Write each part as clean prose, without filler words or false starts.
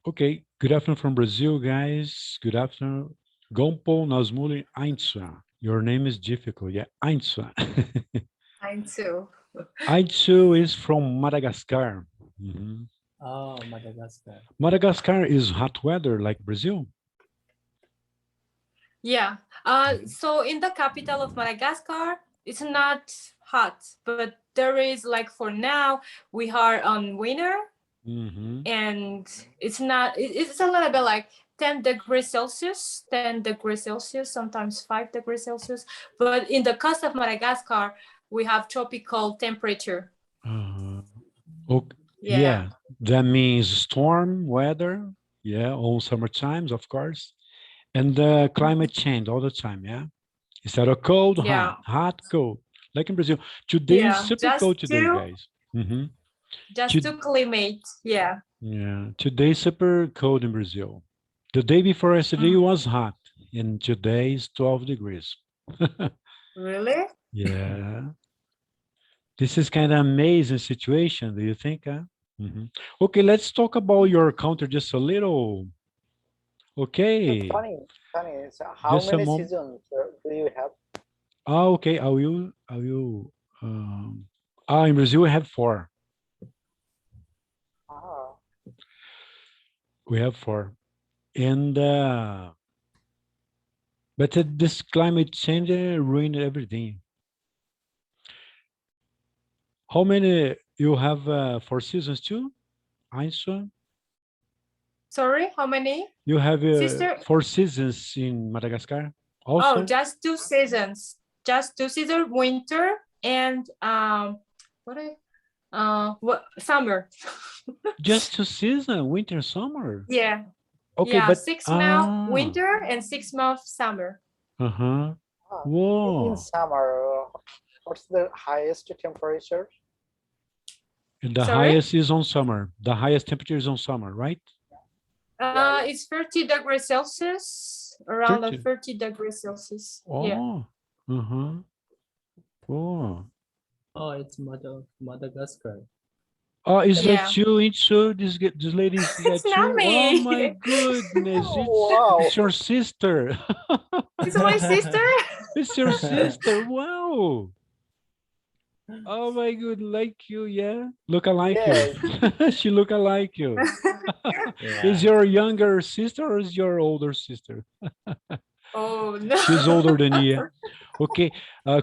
Okay, good afternoon from Brazil, guys. Good afternoon. Gompo Nazmuli Ainsa. Your name is difficult. Yeah, Ainsa. Mine too. Ainsu is from Madagascar. Mhm. Oh, Madagascar. Madagascar is hot weather like Brazil. Yeah. So in the capital of Madagascar, it's not hot, but there is like for now we are on winter, Hmm. and it's a little bit like 10 degrees Celsius, 10 degrees Celsius, sometimes 5 degrees Celsius. But in the coast of Madagascar, we have tropical temperature. Okay. Yeah. Yeah, that means storm weather. Yeah, all summer times, of course. And climate change all the time. Yeah. Instead of cold, hot, Yeah. hot, cold. Like in Brazil. Today is Yeah. super cold today, guys. Hmm. Just to climate. Yeah. Yeah, today super cold in Brazil. The day before yesterday Mm. was hot, and today is 12 degrees. Really? Yeah, this is kind of amazing situation. Do you think? Huh? Mhm. Okay, let's talk about your country just a little. Okay, Tony, so how just a many moment. seasons do you have? Okay, I will. I will. In Brazil we have four. Ah, We have four, and but this climate change ruined everything. How many you have four seasons too, Einstein? Sorry, how many? You have Sister? four seasons in Madagascar Oh, also? just 2 seasons. Just 2 seasons, winter and what summer. Just two seasons, winter, summer. Yeah. Okay, Yeah, but 6 months winter and 6 months summer. uh-huh. ah. In Whoa. summer, what's the highest temperature? And the Sorry? highest is on summer. The highest temperature is on summer, right? Yeah, yeah. It's 30 degrees Celsius, around 30. 30 degrees Celsius. Yeah. Oh, uh-huh. Oh. Oh, it's Madagascar. Oh, is Yeah. that you, Itsu? This lady, is It's that not you? Oh my me. goodness, Wow. it's your sister. It's my sister. It's your sister. Wow. Oh my good, like you, yeah. Look alike you. Yes. She look alike you. Is Yeah. your younger sister or is your older sister? Oh no. She's older than you. Yeah. Okay.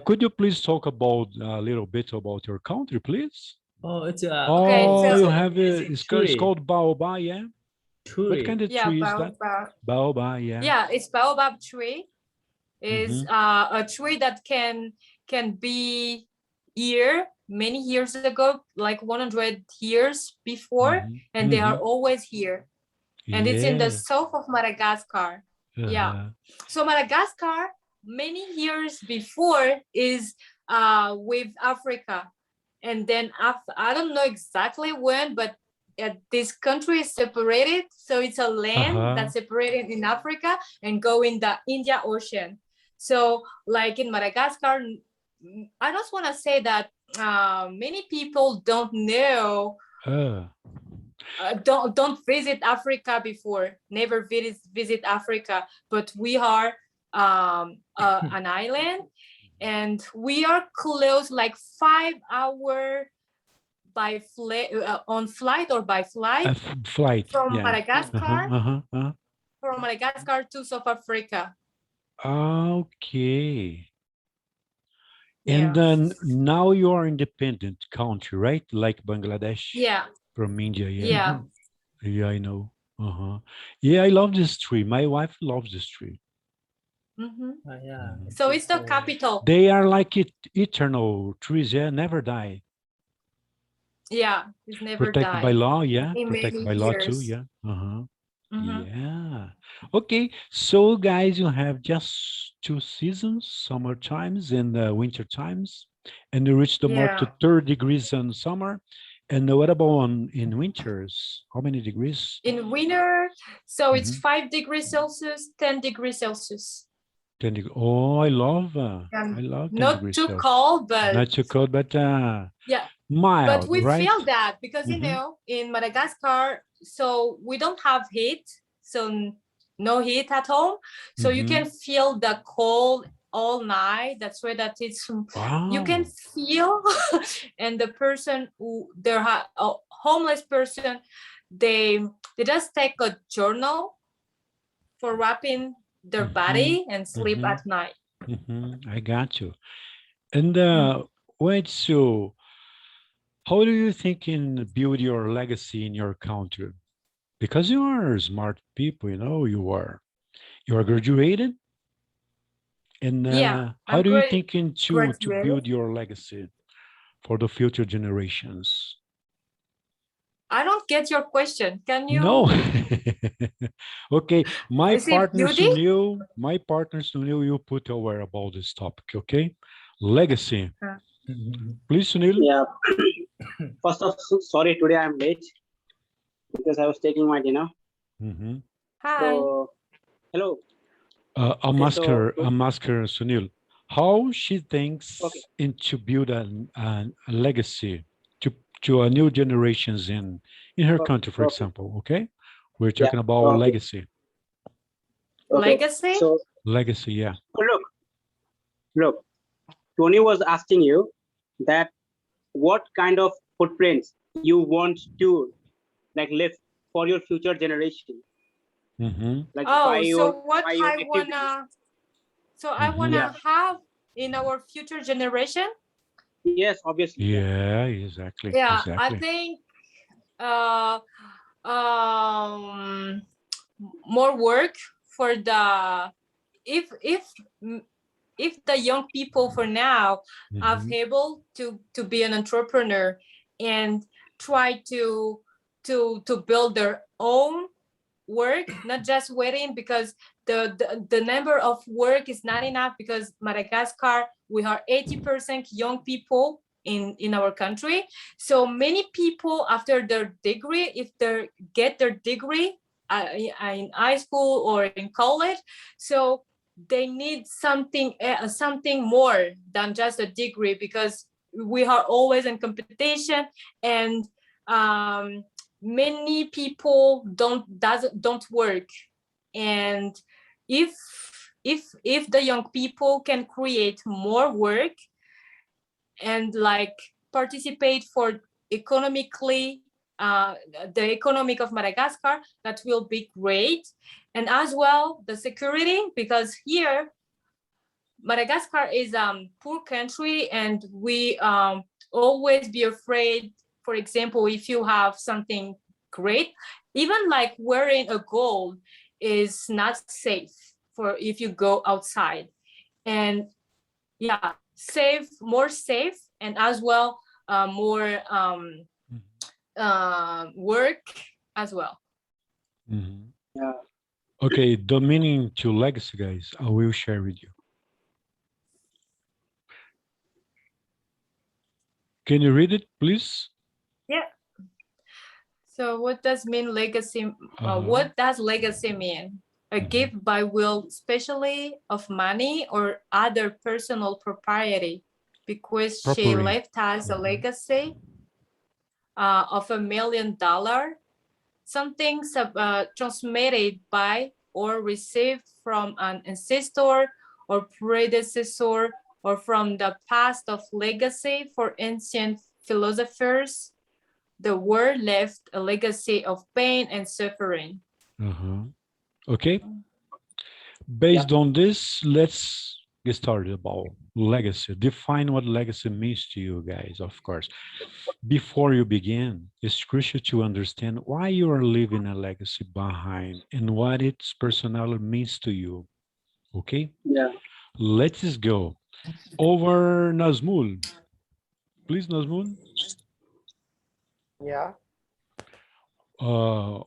Could you please talk about a little bit about your country, please? Oh, it's Okay, Oh, so you have it's tree. called baobab, yeah? What kind Tree. of yeah, tree is that? baobab. Baobab, yeah. Yeah, it's baobab tree. Is Mm-hmm. a tree that can be here many years ago, like 100 years before, Mm-hmm. and they are Mm-hmm. always here. And it's in the Yeah. south of Madagascar. Yeah. Uh-huh. So Madagascar, many years before, is with Africa. And then after, I don't know exactly when, but this country is separated. So it's a land Uh-huh. that's separated in Africa and go in the India Ocean. So like in Madagascar, I just want to say that many people don't know, Uh, don't visit Africa before, never visit Africa, but we are an island, and we are close like 5 hour on flight or by flight flight, from yeah. Uh-huh. Madagascar, Uh-huh. Uh-huh. to South Africa. Okay. And Yeah. then now you are independent country, right? Like Bangladesh Yeah. from India, yeah. Yeah. Yeah, I know. Uh-huh. Yeah, I love this tree. My wife loves this tree. Mm-hmm. Yeah. Mhm. So it's the capital. They are like eternal trees, yeah, never die. Yeah, it's never Protected by die. law, yeah. Many, Protected many by law too, years. yeah. Uh-huh. Mm-hmm. Yeah. Okay. So guys, you have just two seasons, summer times and winter times, and you reach the mark to Yeah. 30 degrees in summer. And what about in winters? How many degrees? In winter, so it's Mhm. 5 degrees Celsius, 10 degrees Celsius. 10 degrees. Oh, I love 10 Not degrees too Celsius. cold, but Not too cold, but yeah, but mild, we right? feel that because Mhm. in Madagascar so we don't have heat, so no heat at home, so you can feel the cold all night. That's why that it's you can Wow. feel and the person who they're a homeless person, they just take a journal for wrapping their body and sleep at night. I got you. And wait, so how do you think in build your legacy in your country? Because you are smart people, you know, you are graduated. And Yeah, how I'm do you think to graduated. build your legacy for the future generations? I don't get your question. Can No. you? Okay, Is it beauty? My partner Sunil, you put aware about this topic, okay? Legacy. Please, Sunil. Yeah. First of all, sorry, today I'm late because I was taking my dinner. Hi. So, hello. I'm Okay, asking Sunil, how she thinks okay, to build a legacy to a new generations in her country, for okay, example, okay? We're yeah, talking about okay, legacy. okay. Legacy? So, Legacy, yeah. look, Tony was asking you that what kind of footprints you want to like live for your future generation, like Oh, so what by your I activity. wanna, so I wanna Yeah. have in our future generation? Yes, obviously. Yeah. Yeah, exactly. Yeah, I Exactly. think um more work for the if the young people for now are able to be an entrepreneur and try to build their own work, not just waiting, because the number of work is not enough, because Madagascar, we are 80% young people in our country. So many people after their degree, if they get their degree in high school or in college, so they need something more than just a degree, because we are always in competition, and many people don't work. And if the young people can create more work and like participate for economically the economic of Madagascar, that will be great. And as well the security, because here Madagascar is a poor country, and we always be afraid. For example, if you have something great, even like wearing a gold is not safe for if you go outside. And yeah, more safe, and as well more work as well. Yeah. Okay, the meaning to legacy, guys, I will share with you. Can you read it, please? Yeah. So what does mean legacy? What does legacy mean? A gift by will, especially of money or other personal property, because she left us a legacy of $1 million, something transmitted by or received from an ancestor or predecessor, or from the past of legacy. For ancient philosophers, the word left a legacy of pain and suffering. Okay. Based on this, let's get started about legacy. Define what legacy means to you guys, of course. Before you begin, it's crucial to understand why you are leaving a legacy behind and what its personality means to you. Okay? Yeah. Let's go. Over Nazmul. Please, Nazmul. Yeah.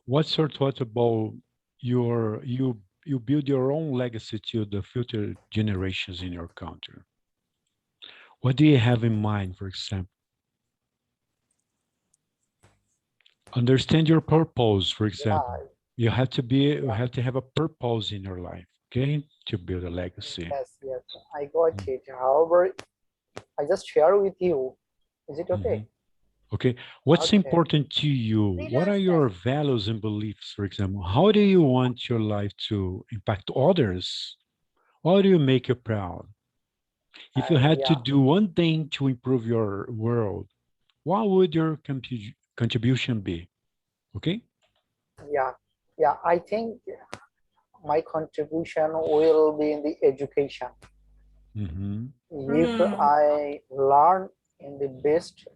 What's your thought about you build your own legacy to the future generations in your country? What do you have in mind, for example? Understand your purpose, for example. You have to have a purpose in your life, okay, to build a legacy. Yes, I got it. However, I just share with you. Is it okay? Okay. What's Okay. important to you? What are your values and beliefs, for example? How do you want your life to impact others? What do you make you proud? If you had to Yeah, do one thing to improve your world, what would your contribution be? Okay. yeah, yeah. I think my contribution will be in the education. Mm-hmm. If I learn in the best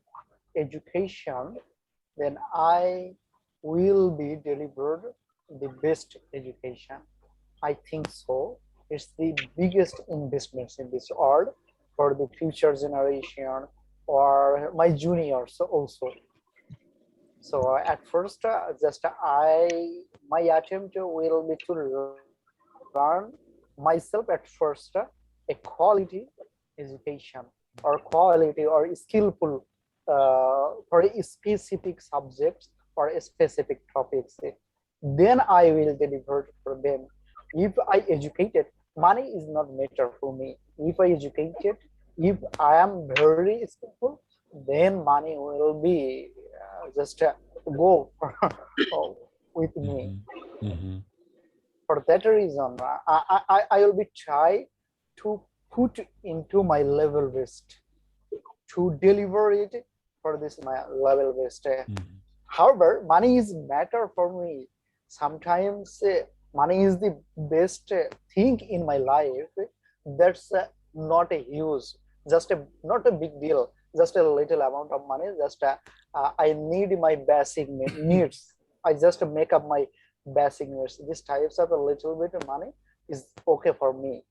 education, then I will be delivered the best education. I think so. It's the biggest investments in this world for the future generation or my juniors also. So at first, just my attempt will be to learn myself at first a quality education or quality or skillful for a specific subjects or a specific topics. Then I will deliver for them. If I educated, money is not matter for me. If I educated, if I am very skillful, then money will be just go with me. Mm-hmm. Mm-hmm. For that reason, I will be try to put into my level best to deliver it for this my level best. Mm-hmm. However, money is matter for me. Sometimes money is the best thing in my life. That's not a huge, just a not a big deal. Just a little amount of money. Just I need my basic needs. I just make up my basic needs. These types of a little bit of money is okay for me.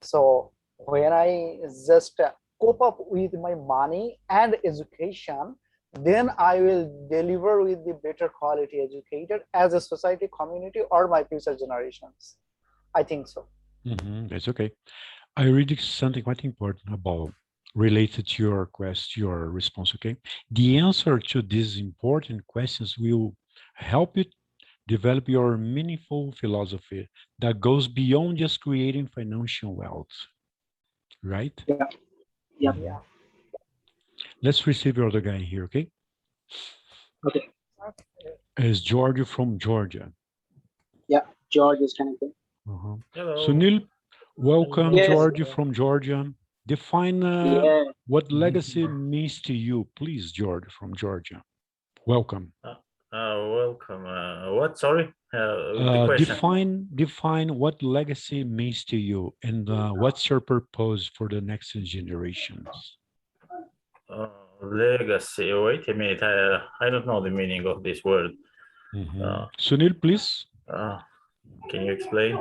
So when I just cope up with my money and education, then I will deliver with the better quality educated as a society, community, or my future generations. I think so. Mm-hmm. That's okay. I read something quite important about related to your your response. Okay. The answer to these important questions will help you develop your meaningful philosophy that goes beyond just creating financial wealth, right? Yeah. Yeah. Mhm. Yeah. Let's receive your other guy here, okay? Okay. Is George from Georgia. Yeah. George is connected. Uh-huh. Hello. Sunil, welcome, Yes. George from Georgia. Define Yeah. what legacy means to you, please, George from Georgia. Welcome. Welcome. What? Sorry. The question. Define what legacy means to you, and what's your purpose for the next generations. Legacy. Wait a minute. I don't know the meaning of this word. Mhm. Sunil, please. Can you explain?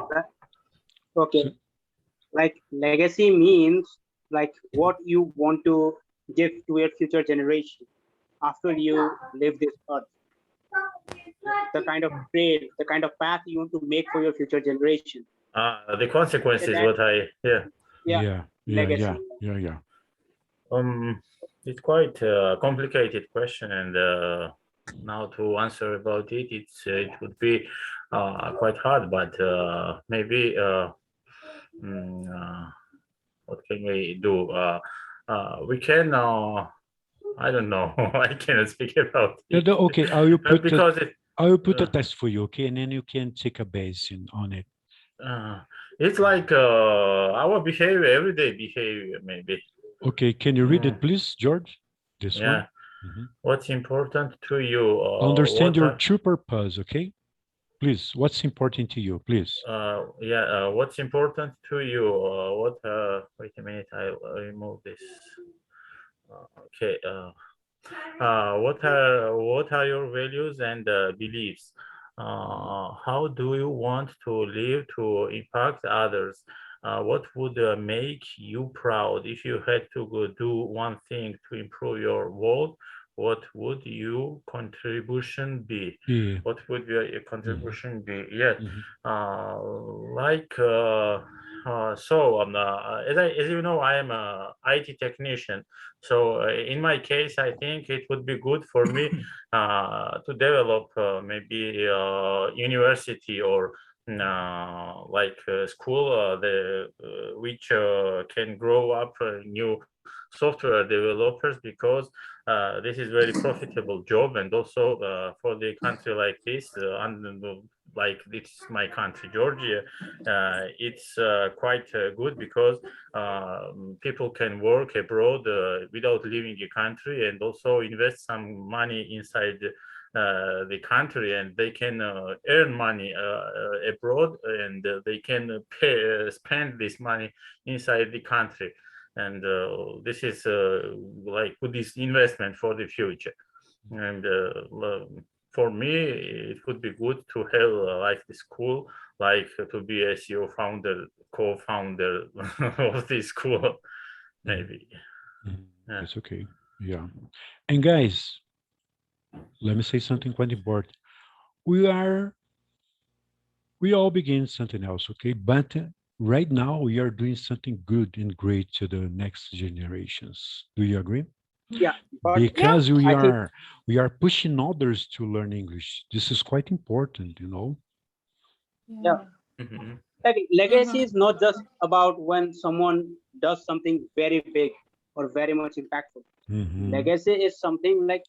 Okay. Su- Like legacy means like what you want to give to your future generation after you leave this earth. The kind of trade, the kind of path you want to make for your future generation. The consequences. That, What I hear. yeah, yeah, legacy. yeah. It's quite a complicated question, and now to answer about it, it would be quite hard. But maybe what can we do? We can. I don't know. I cannot speak about it. Okay, I will put because it, a test for you, okay, and then you can take a base on it. it's like our behavior, everyday behavior, maybe. Okay, can you read Yeah. it, please, George? This Yeah. one. Mhm. What's important to you? Understand what your are, true purpose, okay? Please, what's important to you, please? what's important to you? Wait a minute, I'll remove this. Okay. What are your values and beliefs? How do you want to live to impact others? What would make you proud if you had to go do one thing to improve your world? What would your contribution be? Yeah. What would your contribution be? Yeah, Mhm. like as you know, I am a IT technician. So in my case, I think it would be good for me to develop maybe university or like school which can grow up new software developers because this is very profitable job, and also for the country like this, and like it's my country, Georgia, it's quite good because people can work abroad without leaving the country, and also invest some money inside the country, and they can earn money abroad, and they can spend this money inside the country. And this is like good investment for the future. And for me, it would be good to have like the school, like to be a SEO founder, co-founder of the school, maybe. Mhm. Yeah. It's okay. Yeah. And guys, let me say something quite important. We all begin something else, okay? But right now we are doing something good and great to the next generations. Do you agree? Yeah, but Because we I think are pushing others to learn English. This is quite important, you know. yeah, Mhm. like legacy is not just about when someone does something very big or very much impactful. Mhm. Legacy is something like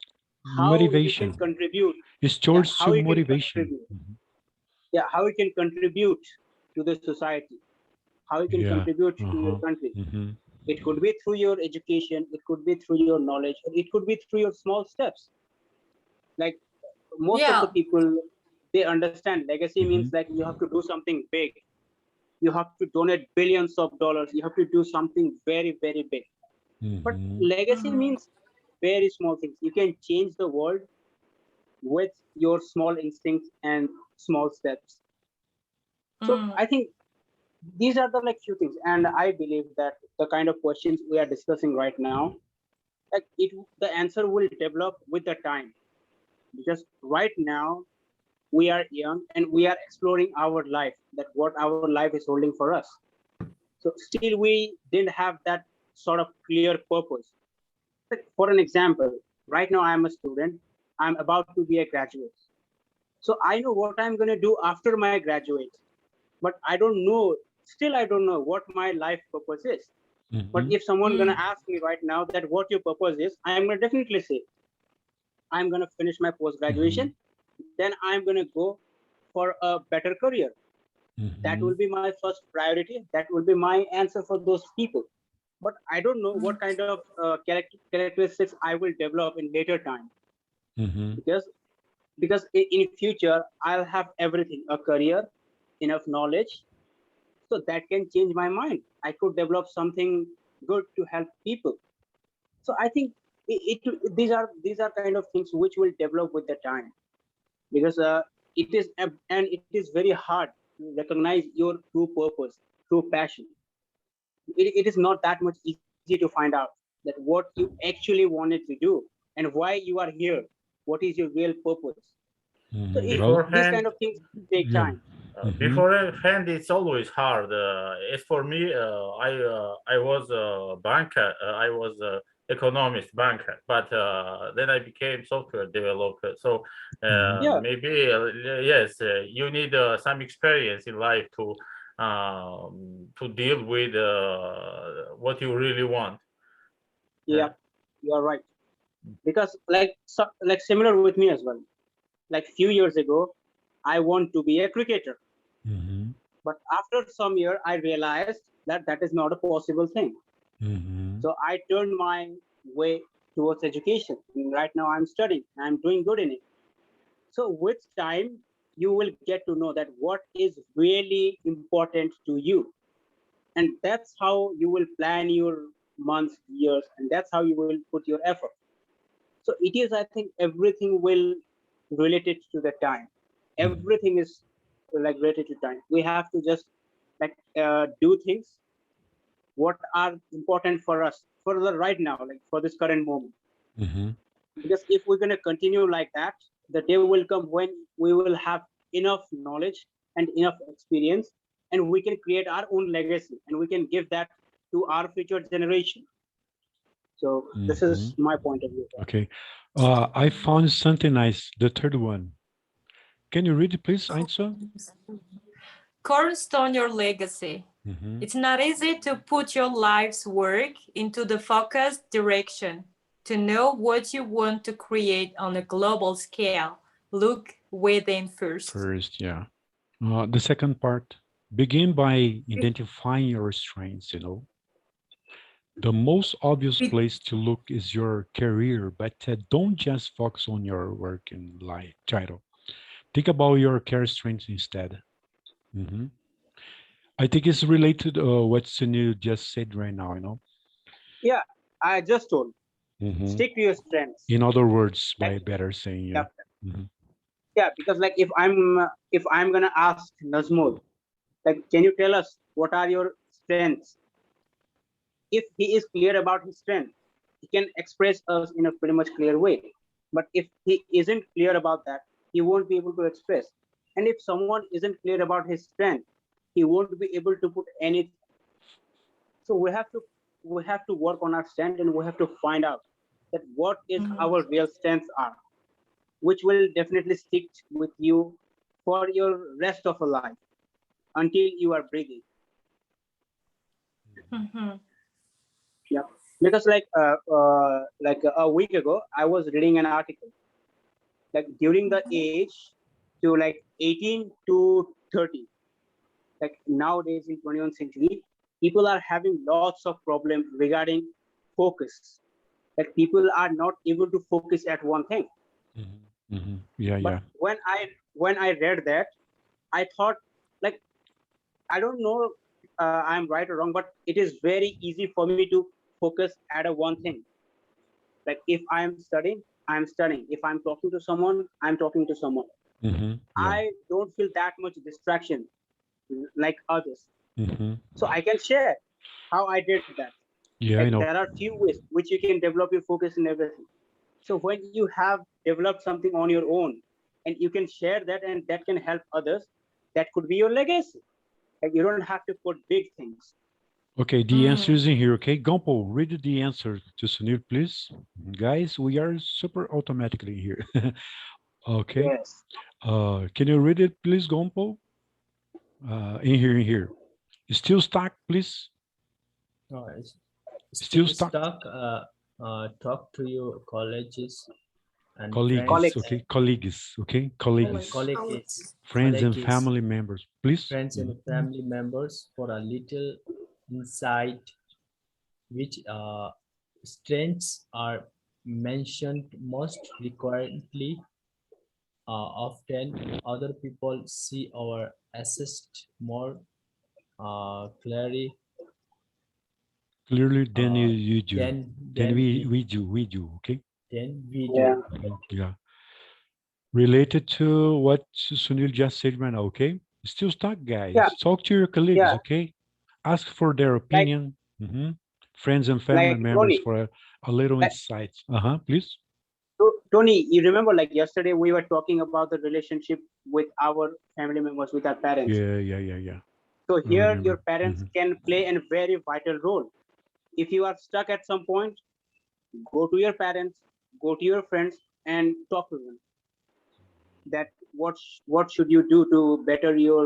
how you Motivation. can contribute. It's Yeah, towards how to you can motivation. contribute. Mhm. Yeah, how you can contribute to the society, how you can Yeah. contribute to your Uh-huh. country. Mhm. It could be through your education, it could be through your knowledge, or it could be through your small steps. Like most of Yeah. the people, they understand legacy means Mhm. like you have to do something big. You have to donate billions of dollars. You have to do something very, very big. But Mhm. legacy means very small things. You can change the world with your small instincts and small steps. So Mm. I think these are the like few things, and I believe that the kind of questions we are discussing right now, like the answer will develop with the time, because right now we are young and we are exploring our life, that what our life is holding for us. So still we didn't have that sort of clear purpose. Like, for an example, right now I'm a student, I'm about to be a graduate. So I know what I'm going to do after my graduate, but I don't know, still I don't know what my life purpose is. But Mhm. if someone Mm. gonna ask me right now that what your purpose is, I'm gonna definitely say I'm gonna finish my post graduation, then I'm gonna go for a better career. That will Mhm. be my first priority. That will be my answer for those people. But I don't know what kind of characteristics I will develop in later time, Mhm. because in future I'll have everything, a career, enough knowledge, so that can change my mind. I could develop something good to help people. So I think these are kind of things which will develop with the time, because it is and it is very hard to recognize your true purpose, true passion. It is not that much easy to find out that what you actually wanted to do and why you are here, what is your real purpose. So Mhm. Well, these kind Beforehand, of things take yeah. time. Mhm. beforehand, it's always hard. As for me, I was a banker. I was a economist banker, but then I became software developer. So Mhm. Yeah, maybe yes, you need some experience in life to deal with what you really want. yeah, you are right. Because like similar with me as well. Like few years ago, I want to be a cricketer. Mhm. But after some year, I realized that that is not a possible thing. Mhm. So I turned my way towards education. And right now I'm studying. I'm doing good in it. So with time, you will get to know that what is really important to you. And that's how you will plan your months, years, and that's how you will put your effort. So it is, I think, everything will related to the time. Mhm. Everything is like related to time. We have to just like do things what are important for us for the right now, like for this current moment. Mhm. Because if we're going to continue like that, the day will come when we will have enough knowledge and enough experience, and we can create our own legacy and we can give that to our future generation. So this is Mhm. my point of view. Okay. I found something nice. The third one. Can you read it, please, Ainsa? cornerstone your legacy. Mhm. It's not easy to put your life's work into the focused direction. To know what you want to create on a global scale, look within first. First, yeah. The second part, begin by identifying your strengths, you know. The most obvious Be- place to look is your career, but don't just focus on your work and life title. Think about your career strengths instead. Mhm. I think it's related to what Sunil just said right now, you know. Yeah, I just told. Mhm. Stick to your strengths. In other words, by Like, better saying, yeah. Mhm. yeah, because like if I'm gonna ask Nazmul, like, can you tell us what are your strengths? If he is clear about his strength, he can express us in a pretty much clear way. But if he isn't clear about that, he won't be able to express. And if someone isn't clear about his strength, he won't be able to put anything. So we have to work on our strength, and we have to find out that what is our real strengths are, which will definitely stick with you for your rest of your life until you are breathing. Mhm. Yeah, because like a week ago, I was reading an article. Like during the age to like 18 to 30, like nowadays in 21st century, people are having lots of problems regarding focus. Like people are not able to focus at one thing. Mhm. Mhm. Yeah, But yeah. when I read that, I thought, like, I don't know I'm right or wrong, but it is very easy for me to focus at a one thing. Like if I'm studying, I'm studying. If I'm talking to someone, I'm talking to someone. Mhm. Yeah. I don't feel that much distraction like others. Mhm. So I can share how I did that. Yeah, I Like know. there are few ways which you can develop your focus in everything. So when you have developed something on your own and you can share that and that can help others, that could be your legacy. Like you don't have to put big things. Okay, the answer is in here. Okay, Gompo, read the answer to Sunil, please. Guys, we are super automatically here. Okay. Yes. Can you read it, please, Gompo? In here. Still stuck, please. It's Still still stuck. stuck. Talk to your colleagues and Colleagues, friends, okay, colleagues, okay, colleagues, colleagues, friends and colleagues, family members, please. friends and family members for a little insight which strengths are mentioned most frequently. Often other people see our assist more clearly Clearly, then uh, you do. than Then than we we do, okay? we Yeah. do. Yeah. Related to what Sunil just said right now, okay? Still stuck, Yeah. guys. Talk to your colleagues, Yeah. okay? Ask for their Like opinion. Friends and family members Tony. for a little Like, insight. Please. Tony, you remember like yesterday we were talking about the relationship with our family members, with our parents. Yeah. So I here your remember. parents can play a very vital role. If you are stuck at some point, go to your parents, go to your friends and talk to them. That what should you do to better your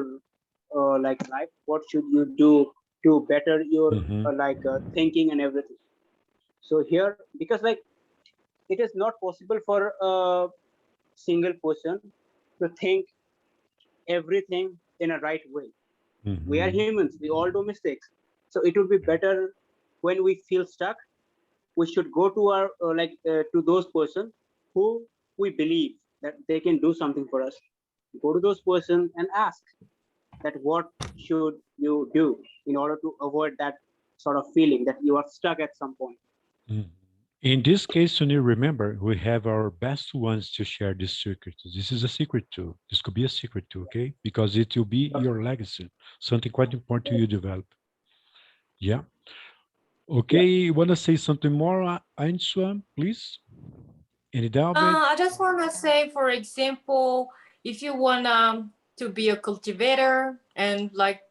like life? What should you do to better your thinking and everything? So here, because like it is not possible for a single person to think everything in a right way. We are humans, we all do mistakes. So it would be better when we feel stuck, we should go to our to those persons who we believe that they can do something for us. Go to those persons and ask that what should you do in order to avoid that sort of feeling that you are stuck at some point. In this case, Sunil, remember, we have our best ones to share this secret. This is a secret too. This could be a secret too, okay? Because it will be your legacy, something quite important to you develop. Yeah. Okay, want to say something more, Ainswan, please? Any doubt? I just want to say, for example, if you want to be a cultivator and like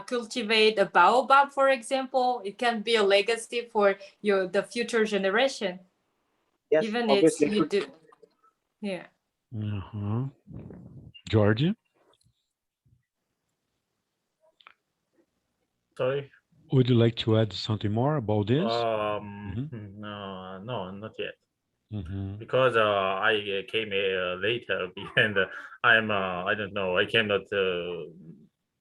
cultivate a baobab, for example, it can be a legacy for the future generation. Yes, Even it's obviously. you do. Yeah. Georgia? Sorry. Would you like to add something more about this? No, no, not yet. Mhm. Because I came later and I don't know, I cannot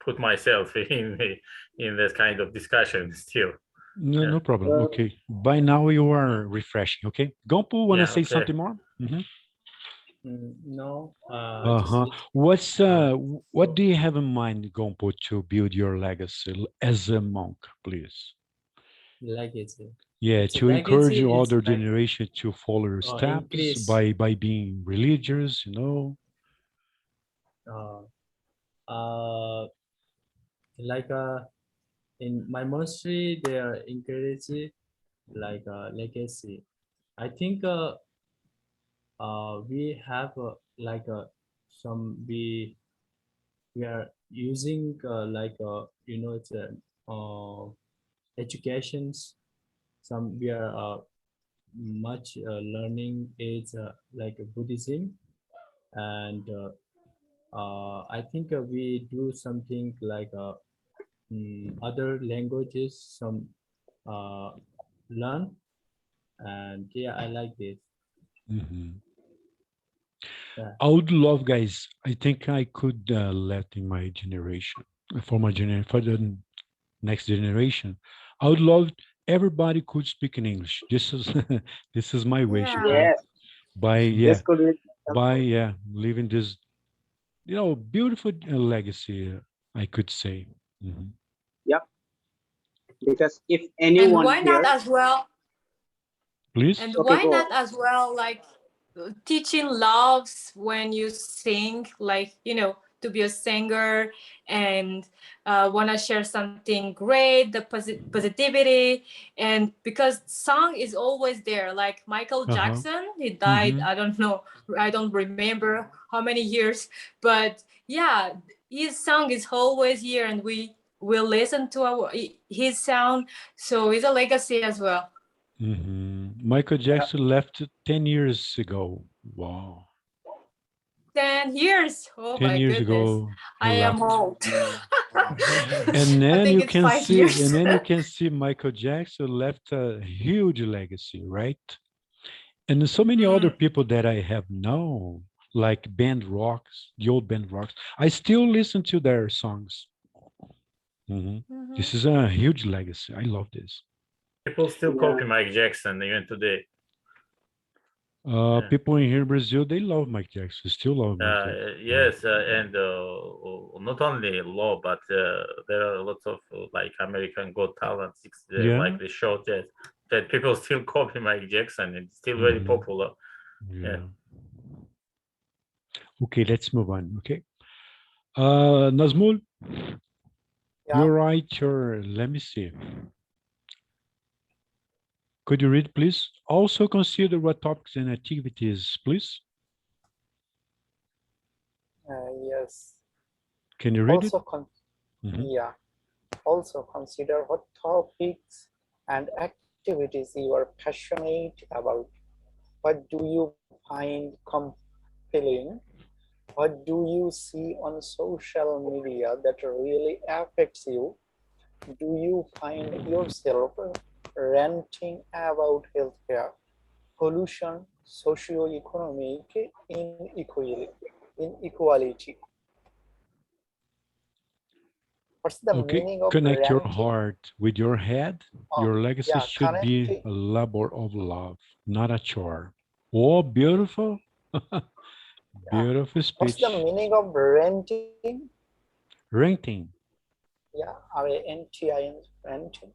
put myself in this kind of discussion still. No, Yeah. no problem. Okay. By now you are refreshing. Okay. Gompo, want to Yeah, say okay. something more? No, Uh-huh. just What do you have in mind, Gompo, to build your legacy as a monk, please? legacy. Yeah, It's a to encourage legacy. It's other like generation to follow your steps increase. by being religious, you know. Uh, uh, like in my monastery, they are encouraging like legacy. I think we have like some we are using like it's a educations. Some we are much learning is like Buddhism, and I think we do something like other languages. Some uh, learn, and yeah, I like this. Mhm. Yeah. I would love, guys. I think I could let in my generation, for the next generation. I would love everybody could speak in English. This is this is my wish. Yeah. Okay, Yes, by this could be helpful. leaving this beautiful legacy. I could say. Mhm. Yep. Because if And anyone why not here, as well? Please. And okay, why go. not as well, like teaching loves when you sing, like, to be a singer and want to share something great, the positivity. And because song is always there, like Michael Uh-huh. Jackson, he died, Mm-hmm. I don't know, I don't remember how many years, but yeah, his song is always here and we will listen to his sound. So it's a legacy as well. Mm-hmm. Michael Yeah. Jackson left 10 years ago. Wow. 10 years. Oh 10 my years goodness. ago he I am left. old. And I then think you it's can 5 years. see Michael Jackson left a huge legacy, right? And so many other Mm, people that I have known, like band rocks, the old band rocks. I still listen to their songs. Mhm. mhm. This is a huge legacy. I love this. People still Yeah. copy Mike Jackson even today. Yeah. People in here in Brazil, they love Mike Jackson, still love Mike Jackson. Yes, and not only law, but there are lots of like American Got Talent, Yeah. like the show that people still copy Mike Jackson. It's still very Mhm. popular. Yeah. Yeah. Okay, let's move on. Okay. Nazmul, Yeah. you write your, let me see. Could you read, please? Also consider what topics and activities, please. Yes. Can you read it? Also, Mhm. yeah. Also consider what topics and activities you are passionate about. What do you find compelling? What do you see on social media that really affects you? Do you find yourself ranting about healthcare, pollution, socio-economic inequality? What's the Okay, meaning of connect your ranting? heart with your head. Your legacy Yeah, should be connecting. a labor of love, not a chore. Oh, beautiful. Yeah. Beautiful What's the speech. meaning of renting? Renting, Yeah, R-A-N-T-I-N, renting.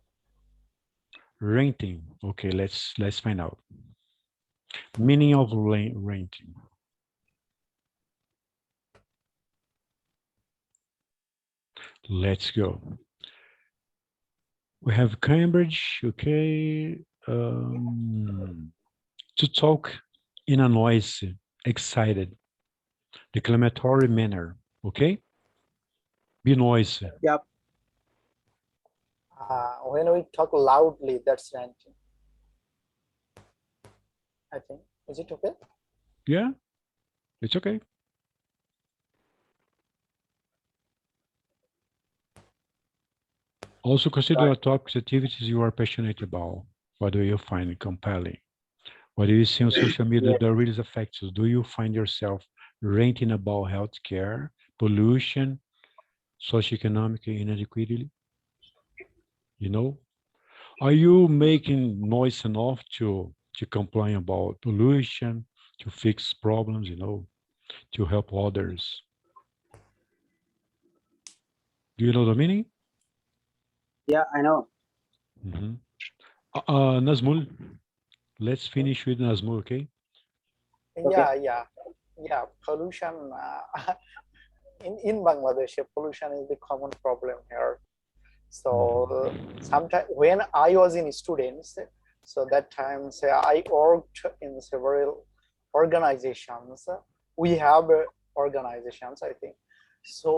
renting. Okay, let's find out. Meaning of renting. Let's go. We have Cambridge, okay. To talk in a noisy, excited, declamatory manner, okay? Be noisy. Yep. When we talk loudly, that's renting. I think. Is it okay? Yeah, it's okay. Also consider the topics, activities you are passionate about. What do you find compelling? What do you see on social media that really affects you? Do you find yourself ranting about healthcare, pollution, socioeconomic inequality? You know, are you making noise enough to complain about pollution, to fix problems, you know, to help others? Do you know the meaning? Yeah, I know. Mhm. Nazmul, let's finish with Nazmul, okay? Yeah, yeah. Pollution in Bangladesh, pollution is the common problem here. So sometimes when I was in students, so that time say I worked in several organizations. We have organizations, I think. So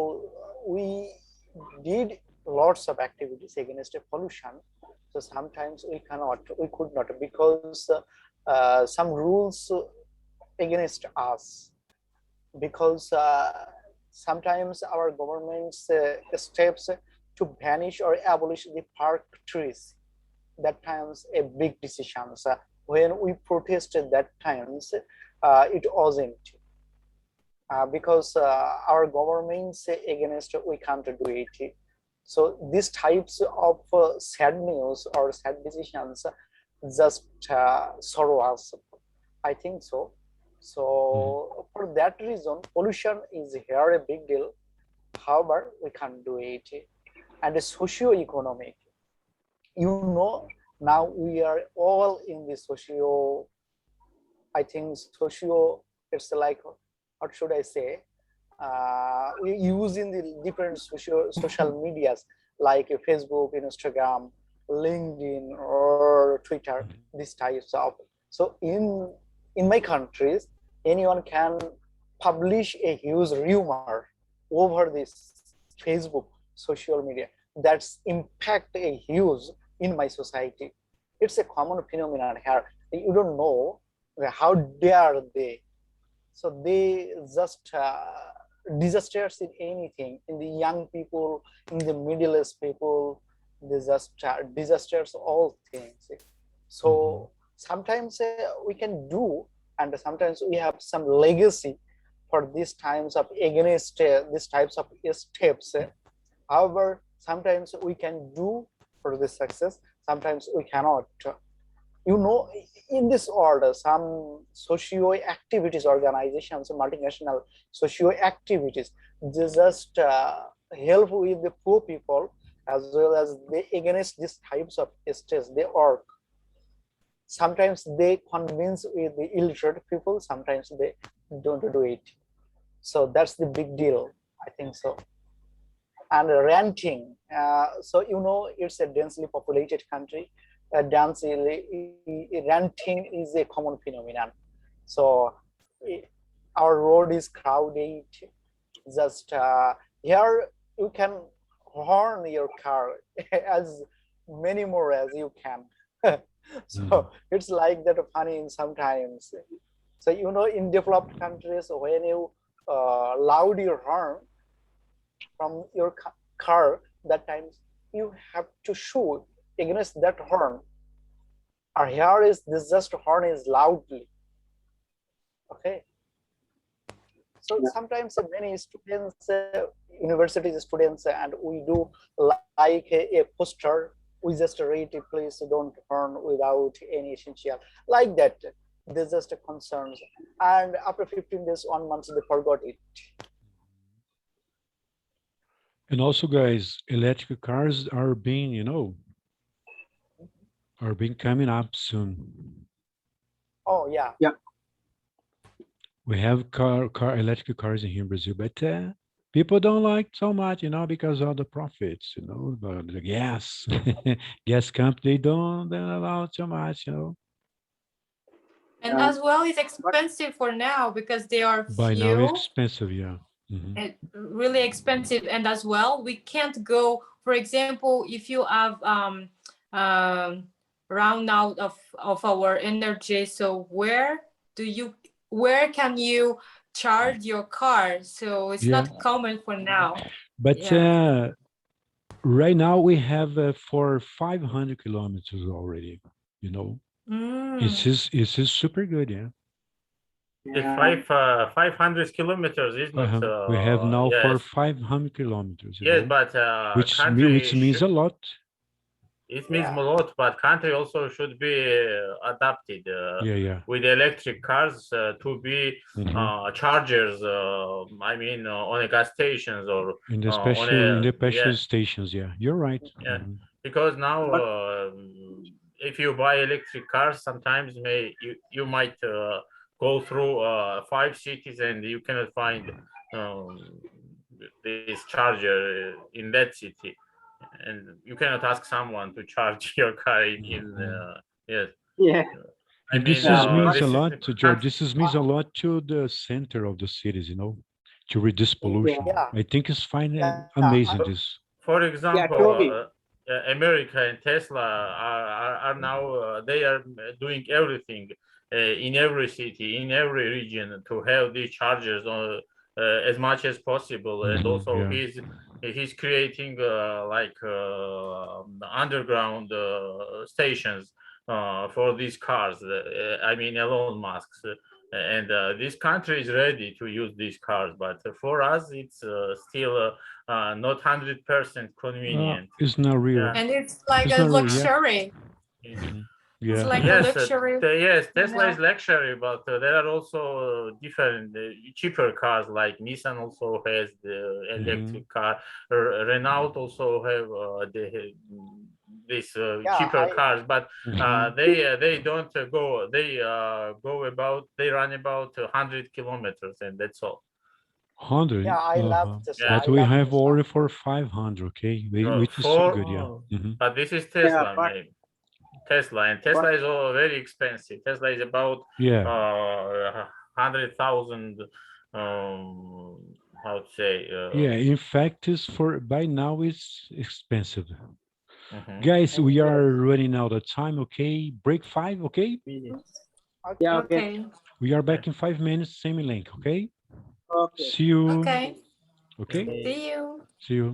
we did lots of activities against pollution. So sometimes we could not because some rules against us because sometimes our government's steps to banish or abolish the park trees. That times a big decision. So when we protested that times, it wasn't because our government say against we can't do it. So these types of sad news or sad decisions just sorrow us. I think so. So for that reason, pollution is here a big deal. However, we can't do it. And the socio-economic, you know, now we are all in the socio, I think socio, it's like, what should I say? We using the different social medias like Facebook, Instagram, LinkedIn, or Twitter, these types of. So in my countries, anyone can publish a huge rumor over this Facebook, social media. That's impact a huge in my society. It's a common phenomenon here. You don't know how dare they. So they just disasters in anything in the young people, in the middle-aged people, they just disasters all things. So sometimes we can do, and sometimes we have some legacy for these times of against these types of steps. However, sometimes we can do for the success, sometimes we cannot. You know, in this order, some socio activities organizations, multinational socio activities, they just help with the poor people as well as they against these types of states they work. Sometimes they convince with the illiterate people, sometimes they don't do it. So that's the big deal, I think so. And renting, so you know, it's a densely populated country. Renting is a common phenomenon. So our road is crowded. Just here you can horn your car as many more as you can. So it's like that funny in sometimes. So you know, in developed countries, when you loud your horn from your car, that times you have to shoot against that horn. Our here is this just horn is loudly. Okay. So sometimes many students, university students, and we do like a poster. We just read it, please don't horn without any essential. Like that. There's just concerns. And after 15 days, 1 month, they forgot it. And also, guys, electric cars are being, you know, are being coming up soon. Oh, yeah. Yeah. We have electric cars in here in Brazil, but people don't like so much, you know, because of the profits, you know, the gas, gas company don't allow so much, you know. And as well, it's expensive for now because they are By now, few. it's expensive, yeah. And really expensive, and as well we can't go, for example, if you have run out of our energy, so where can you charge your car? So it's Yeah. not common for now. But Yeah. Right now we have for 500 kilometers already. You know, it's super good. Yeah. The 500 kilometers is not. We have now for Yes, 500 kilometers. You yes, know, but which country means a should, lot. it means Yeah. a lot, but country also should be adapted Yeah. with electric cars to be Mhm. chargers. I mean, on a gas stations or In the on special a petrol stations. Yeah, you're right. yeah. Mhm. Because now But if you buy electric cars, sometimes you might go through 5 cities and you cannot find um, this charger in that city, and you cannot ask someone to charge your car in yes. yeah, I And mean, this is means a this is lot to George. This is means a Uh, lot to the center of the cities, you know, to reduce pollution. yeah, I think it's fine, yeah. amazing. This. For yeah, example, Toby. America and Tesla are now they are doing everything in every city, in every region to have these chargers on as much as possible, and Mhm, also yeah. he's creating like underground stations for these cars. I mean, Elon Musk's. And this country is ready to use these cars, but for us, it's still not 100% convenient. It's not real. Yeah. And it's like It's a not real. Yeah. luxury. Mhm. It's Yeah. like a Yes, luxury. yes, you Tesla know? is luxury, but there are also different cheaper cars like Nissan also has the electric car. Renault also have these Yeah, cheaper cars, but Mhm. they don't go. They run about 100 kilometers, and that's all. 100. yeah, I love Tesla. Yeah. But I we love have Tesla. order for 500. Okay, which is so For good. Yeah. Oh, Mhm. but this is Yeah, Tesla, but maybe. Tesla, and Tesla is all very expensive. Tesla is about Yeah. 100,000. How to say? Yeah. In fact, is for by now it's expensive. Mhm. Guys, we Yeah. are running out of time. Okay, break 5. Okay, minutes. yeah, okay, Okay. we are back in 5 minutes. Same link. Okay. okay. See you. Okay. Okay. Okay. See you. See you.